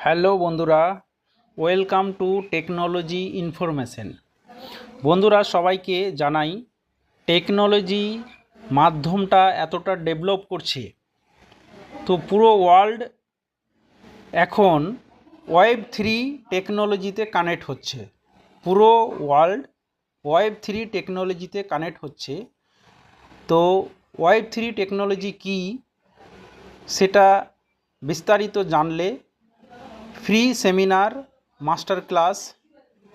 Hello বন্ধুরা, welcome to technology information. বন্ধুরা, সবাইকে জানাই টেকনোলজি মাধ্যমটা এতটা ডেভেলপ করছে, তো পুরো ওয়ার্ল্ড এখন ওয়েব 3 টেকনোলজিতে কানেক্ট হচ্ছে। পুরো ওয়ার্ল্ড ওয়েব 3 টেকনোলজিতে কানেক্ট হচ্ছে। তো ওয়েব 3 টেকনোলজি কী সেটা বিস্তারিত জানলে free seminar master class,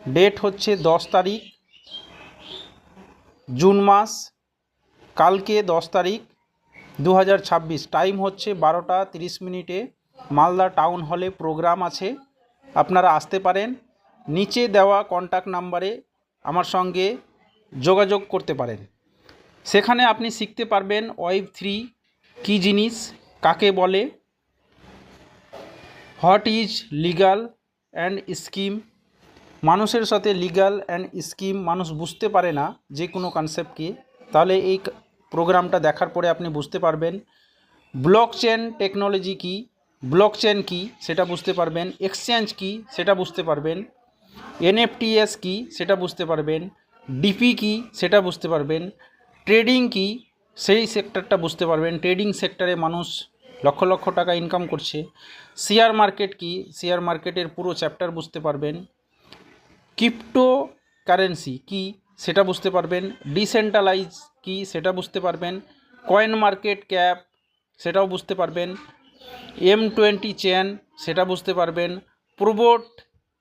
date হচ্ছে 10 তারিখ জুন মাস, কালকে 10 তারিখ 2026, টাইম হচ্ছে 12:30 মালদা টাউন হলে প্রোগ্রাম আছে। আপনারা আসতে পারেন। নিচে দেওয়া কন্ট্যাক্ট নাম্বারে আমার সঙ্গে যোগাযোগ করতে পারেন। সেখানে আপনি শিখতে পারবেন ওয়েব 3 কী জিনিস, কাকে বলে, what is legal and scheme. মানুষের সাথে লিগাল অ্যান্ড স্কিম মানুষ বুঝতে পারে না যে কোনো কনসেপ্টকে, তাহলে এই প্রোগ্রামটা দেখার পরে আপনি বুঝতে পারবেন। ব্লকচেন টেকনোলজি কী, ব্লকচেন কী সেটা বুঝতে পারবেন। এক্সচেঞ্জ কী সেটা বুঝতে পারবেন। এনএফটিএস কী সেটা বুঝতে পারবেন। ডিপি কী সেটা বুঝতে পারবেন। ট্রেডিং কী সেই সেক্টরটা বুঝতে পারবেন। ট্রেডিং সেক্টরে মানুষ লক্ষ লক্ষ টাকা ইনকাম করছে। শেয়ার মার্কেট কী, শেয়ার মার্কেটের পুরো চ্যাপ্টার বুঝতে পারবেন। ক্রিপ্টো কারেন্সি কী সেটা বুঝতে পারবেন। ডিসেন্ট্রালাইজ কী সেটা বুঝতে পারবেন। কয়েন মার্কেট ক্যাপ সেটাও বুঝতে পারবেন। M20 চেন সেটা বুঝতে পারবেন। প্রোবোট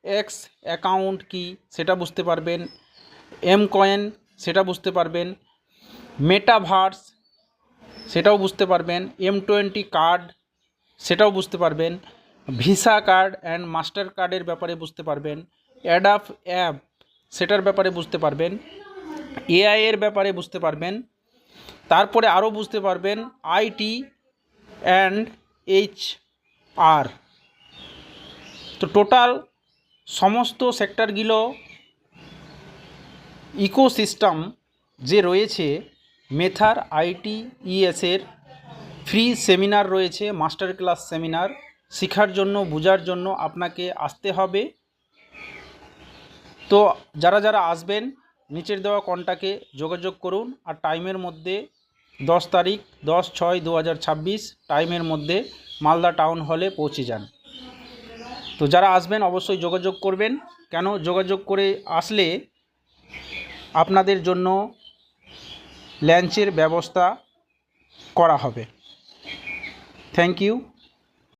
এক্স অ্যাকাউন্ট কী সেটা বুঝতে পারবেন। এম কয়েন সেটা বুঝতে পারবেন। মেটাভার্স সেটাও বুঝতে পারবেন। M20 কার্ড সেটাও বুঝতে পারবেন। ভিসা কার্ড অ্যান্ড মাস্টার কার্ডের ব্যাপারে বুঝতে পারবেন। অ্যাডাপ অ্যাপ সেটার ব্যাপারে বুঝতে পারবেন। এআই এর ব্যাপারে বুঝতে পারবেন। তারপরে আরও বুঝতে পারবেন আইটি অ্যান্ড HR। তো টোটাল সমস্ত সেক্টরগুলো ইকোসিস্টেম যে রয়েছে মেথার ITES-এর ফ্রি সেমিনার রয়েছে, মাস্টার ক্লাস সেমিনার। শেখার জন্য, বোঝার জন্য আপনাকে আসতে হবে। তো যারা যারা আসবেন নিচের দেওয়া কন্ট্যাক্টে যোগাযোগ করুন। আর টাইমের মধ্যে 10 তারিখ 10/6/2026 টাইমের মধ্যে মালদা টাউন হলে পৌঁছে যান। তো যারা আসবেন অবশ্যই যোগাযোগ করবেন, কেন যোগাযোগ করে আসলে আপনাদের জন্য লাঞ্চের ব্যবস্থা করা হবে। Thank you.